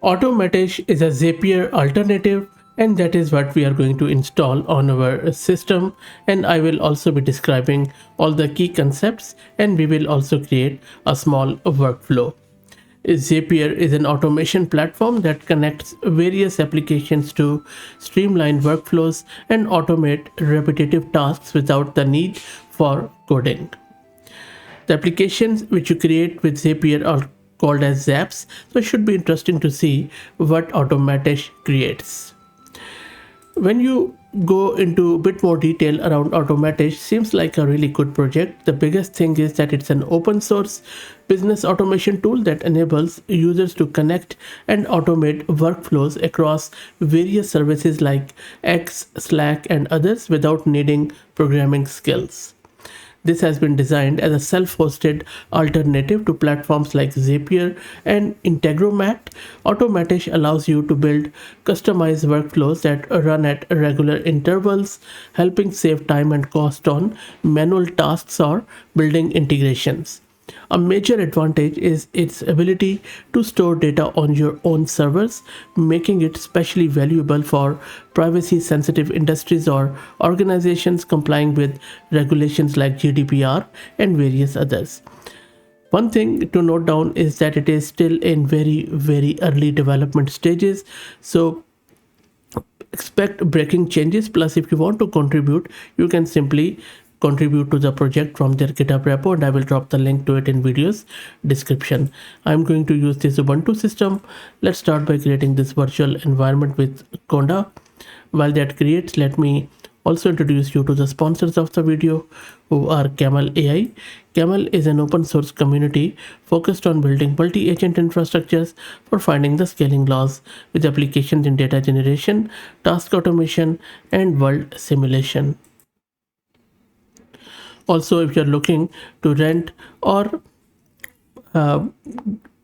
Automatisch is a Zapier alternative, and that is what we are going to install on our system. And I will also be describing all the key concepts, and we will also create a small workflow. Zapier is an automation platform that connects various applications to streamline workflows and automate repetitive tasks without the need for coding. The applications which you create with Zapier are called as Zaps, so it should be interesting to see what Automatisch creates. When you go into a bit more detail around Automatisch, seems like a really good project. The biggest thing is that it's an open source business automation tool that enables users to connect and automate workflows across various services like X, Slack, and others without needing programming skills. This has been designed as a self-hosted alternative to platforms like Zapier and Integromat. Automatisch allows you to build customized workflows that run at regular intervals, helping save time and cost on manual tasks or building integrations. A major advantage is its ability to store data on your own servers, making it especially valuable for privacy sensitive industries or organizations complying with regulations like GDPR and various others. One thing to note down is that it is still in very early development stages, so expect breaking changes. Plus, if you want to contribute, you can simply contribute to the project from their GitHub repo, and I will drop the link to it in video's description. I'm going to use this Ubuntu system. Let's start by creating this virtual environment with Conda. While that creates, let me also introduce you to the sponsors of the video, who are Camel AI. Camel is an open source community focused on building multi-agent infrastructures for finding the scaling laws with applications in data generation, task automation, and world simulation. Also, if you're looking to rent or uh,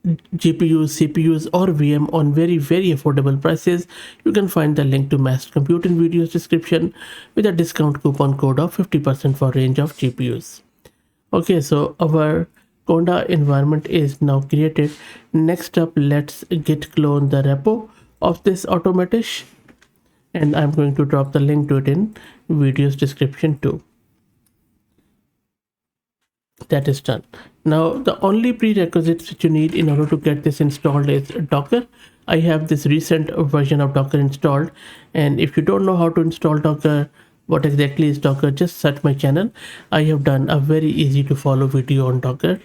GPUs, CPUs, or VM on very affordable prices, you can find the link to Mass Compute in video's description with a discount coupon code of 50% for range of GPUs. Okay, so our Conda environment is now created. Next up, let's git clone the repo of this Automatisch, and I'm going to drop the link to it in video's description too. That is done. Now the only prerequisites that you need in order to get this installed is Docker. I have this recent version of Docker installed, and if you don't know how to install Docker, what exactly is Docker, just search my channel. I have done a very easy to follow video on Docker.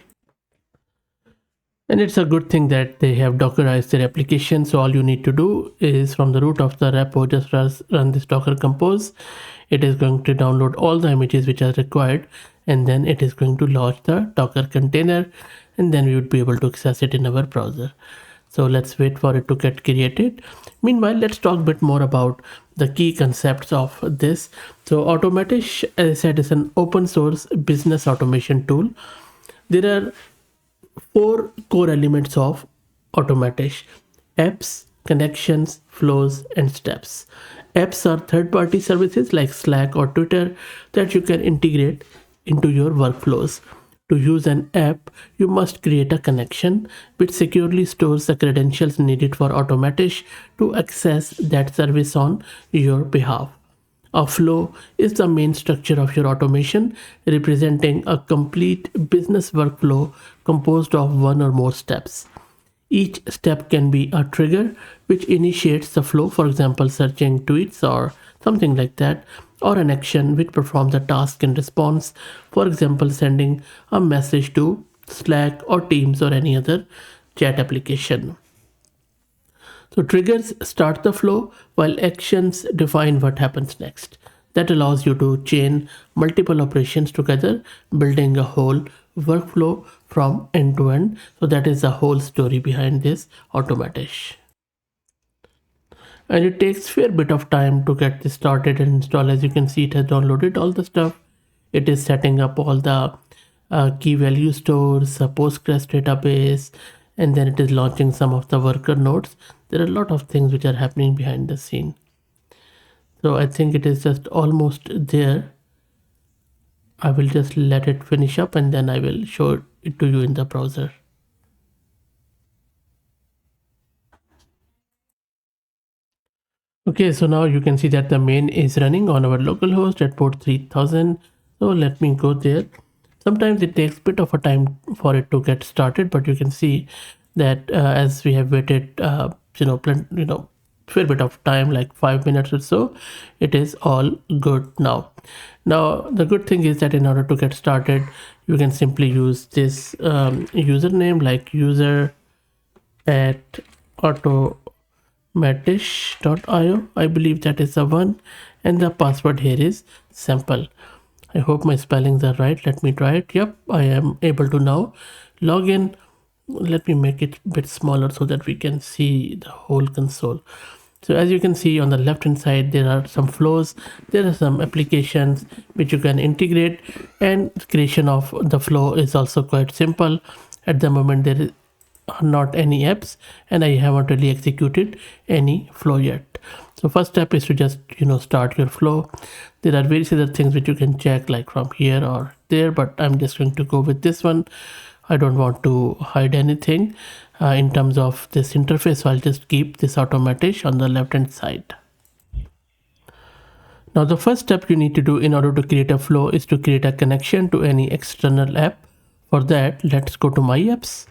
And it's a good thing that they have Dockerized their application. So all you need to do is from the root of the repo, just run this Docker compose. It is going to download all the images which are required, and then it is going to launch the Docker container, and then we would be able to access it in our browser. So let's wait for it to get created. Meanwhile, let's talk a bit more about the key concepts of this. So Automatisch, as I said, is an open source business automation tool. There are four core elements of Automatisch: apps, connections, flows, and steps. Apps are third-party services like Slack or Twitter that you can integrate into your workflows. To use an app, you must create a connection which securely stores the credentials needed for Automatisch to access that service on your behalf. A flow is the main structure of your automation, representing a complete business workflow composed of one or more steps. Each step can be a trigger which initiates the flow, for example, searching tweets or something like that, or an action which performs a task in response, for example, sending a message to Slack or Teams or any other chat application. So triggers start the flow while actions define what happens next. That allows you to chain multiple operations together, building a whole workflow from end to end. So that is the whole story behind this Automatisch. And it takes fair bit of time to get this started and install. As you can see, it has downloaded all the stuff. It is setting up all the key value stores, a Postgres database, and then it is launching some of the worker nodes. There are a lot of things which are happening behind the scene. So I think it is just almost there. I will just let it finish up, and then I will show it to you in the browser. Okay, so now you can see that the main is running on our local host at port 3000. So let me go there. Sometimes it takes a bit of a time for it to get started, but you can see that as we have waited, fair bit of time, like 5 minutes or so, it is all good now. Now the good thing is that in order to get started, you can simply use this username, like user at automatisch.io. I believe that is the one, and the password here is sample. I hope my spellings are right. Let me try it. Yep, I am able to now log in. Let me make it a bit smaller so that we can see the whole console. So as you can see on the left hand side, there are some flows, there are some applications which you can integrate, and creation of the flow is also quite simple. At the moment there are not any apps, and I haven't really executed any flow yet. So first step is to just start your flow. There are various other things which you can check, like from here or there, but I'm just going to go with this one. I don't want to hide anything in terms of this interface, so I'll just keep this Automatisch on the left hand side. Now the first step you need to do in order to create a flow is to create a connection to any external app. For that, let's go to my apps,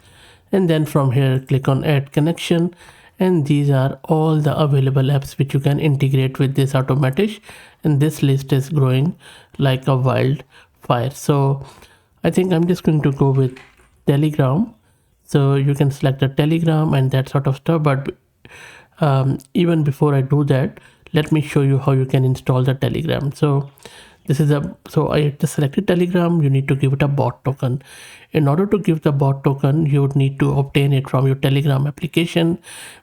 and then from here click on add connection, and these are all the available apps which you can integrate with this Automatisch, and this list is growing like a wildfire. So I think I'm just going to go with Telegram. So you can select the Telegram and that sort of stuff, but even before I do that, let me show you how you can install the Telegram. So this is so I just selected Telegram. You need to give it a bot token. In order to give the bot token, you would need to obtain it from your Telegram application,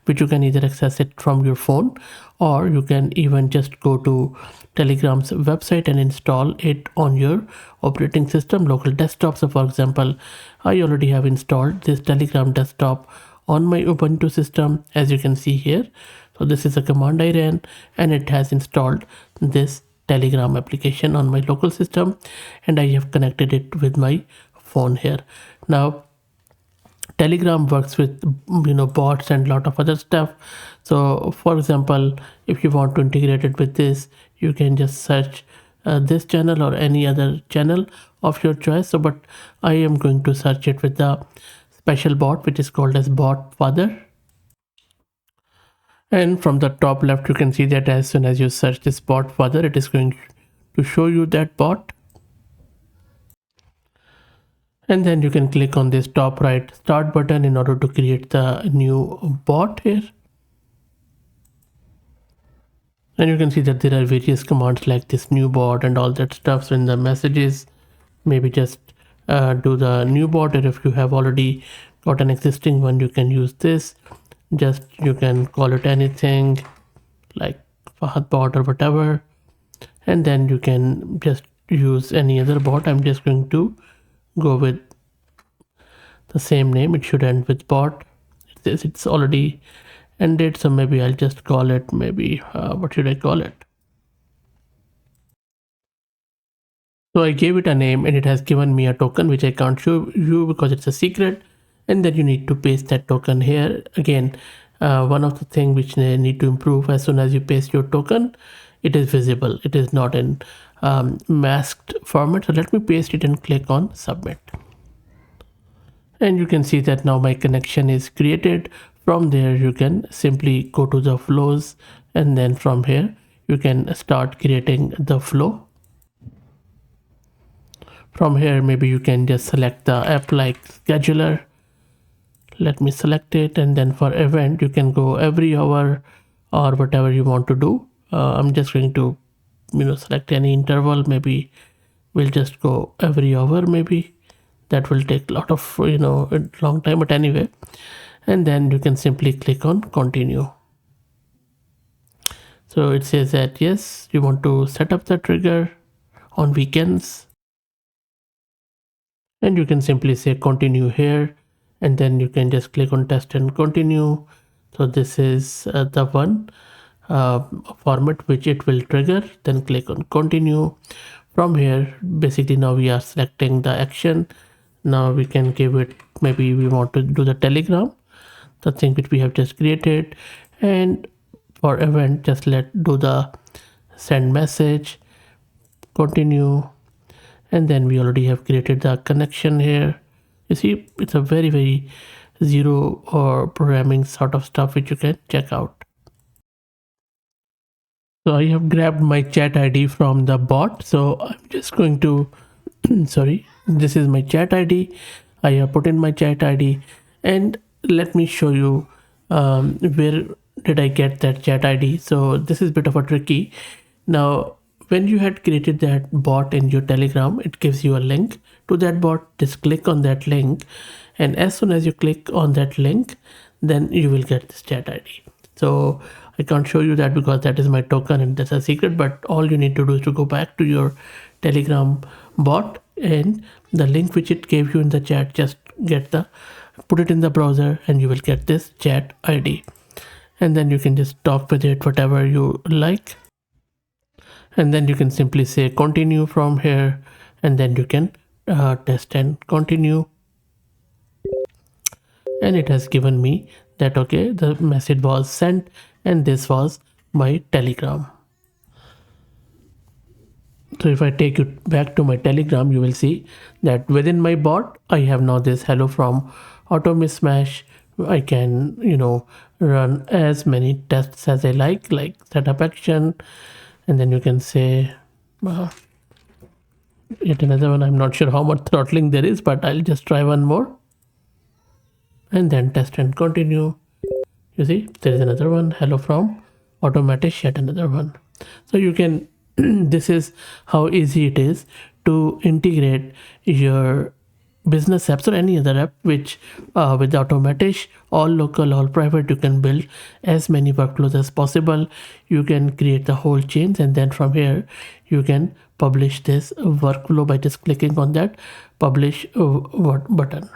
which you can either access it from your phone, or you can even just go to Telegram's website and install it on your operating system local desktop. So for example, I already have installed this Telegram desktop on my Ubuntu system, as you can see here. So this is a command I ran, and it has installed this Telegram application on my local system, and I have connected it with my phone here. Now Telegram works with bots and lot of other stuff. So for example, if you want to integrate it with this, you can just search this channel or any other channel of your choice. So but I am going to search it with the special bot which is called as bot father. And from the top left, you can see that as soon as you search this bot further, it is going to show you that bot. And then you can click on this top right start button in order to create the new bot here. And you can see that there are various commands like this new bot and all that stuff. So in the messages, maybe just do the new bot, or if you have already got an existing one, you can use this. Just you can call it anything like Fahad bot or whatever, and then you can just use any other bot. I'm just going to go with the same name. It should end with bot. It's already ended, so maybe I'll just call it, maybe what should I call it? So I gave it a name, and it has given me a token which I can't show you because it's a secret. And then you need to paste that token here. Again, one of the things which they need to improve, as soon as you paste your token, it is visible. It is not in masked format. So let me paste it and click on submit. And you can see that now my connection is created. From there, you can simply go to the flows, and then from here, you can start creating the flow. From here, maybe you can just select the app like scheduler. Let me select it, and then for event, you can go every hour or whatever you want to do. I'm just going to select any interval. Maybe we'll just go every hour. Maybe that will take a lot of a long time, but anyway. And then you can simply click on continue. So it says that yes, you want to set up the trigger on weekends, and you can simply say continue here, and then you can just click on test and continue. So this is the one format which it will trigger. Then click on continue. From here, basically now we are selecting the action. Now we can give it, maybe we want to do the Telegram, the thing which we have just created, and for event, just do the send message, continue, and then we already have created the connection here. You see, it's a very zero or programming sort of stuff which you can check out. So I have grabbed my chat ID from the bot, so I'm just going to sorry, this is my chat ID. I have put in my chat ID, and let me show you where did I get that chat ID. So this is a bit of a tricky. Now when you had created that bot in your Telegram, it gives you a link to that bot. Just click on that link, and as soon as you click on that link, then you will get this chat ID. So I can't show you that because that is my token and that's a secret, but all you need to do is to go back to your Telegram bot, and the link which it gave you in the chat, just put it in the browser and you will get this chat ID, and then you can just talk with it whatever you like, and then you can simply say continue from here, and then you can test and continue, and it has given me that okay, the message was sent and this was my Telegram. So if I take you back to my Telegram, you will see that within my bot, I have now this hello from Automatisch. I can, run as many tests as I like setup action, and then you can say yet another one. I'm not sure how much throttling there is, but I'll just try one more, and then test and continue. You see, there is another one, hello from Automatisch, yet another one. So you can this is how easy it is to integrate your business apps or any other app which with Automatisch, all local, all private. You can build as many workflows as possible. You can create the whole chains, and then from here you can publish this workflow by just clicking on that publish button.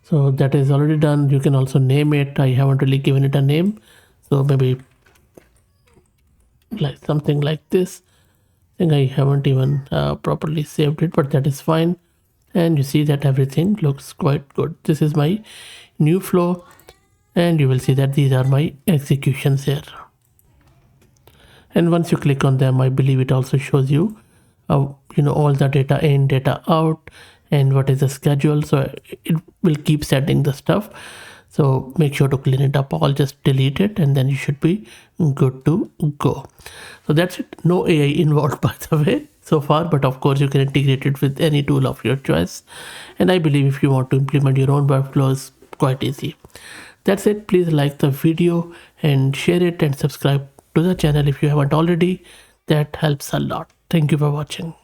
So that is already done. You can also name it. I haven't really given it a name, so maybe like something like this. I think I haven't even properly saved it, but that is fine. And you see that everything looks quite good. This is my new flow, and you will see that these are my executions here. And once you click on them, I believe it also shows you all the data in, data out, and what is the schedule. So it will keep setting the stuff, so make sure to clean it up all, just delete it, and then you should be good to go. So that's it. No AI involved by the way so far, but of course you can integrate it with any tool of your choice, and I believe if you want to implement your own workflows, quite easy. That's it. Please like the video and share it, and subscribe to the channel if you haven't already. That helps a lot. Thank you for watching.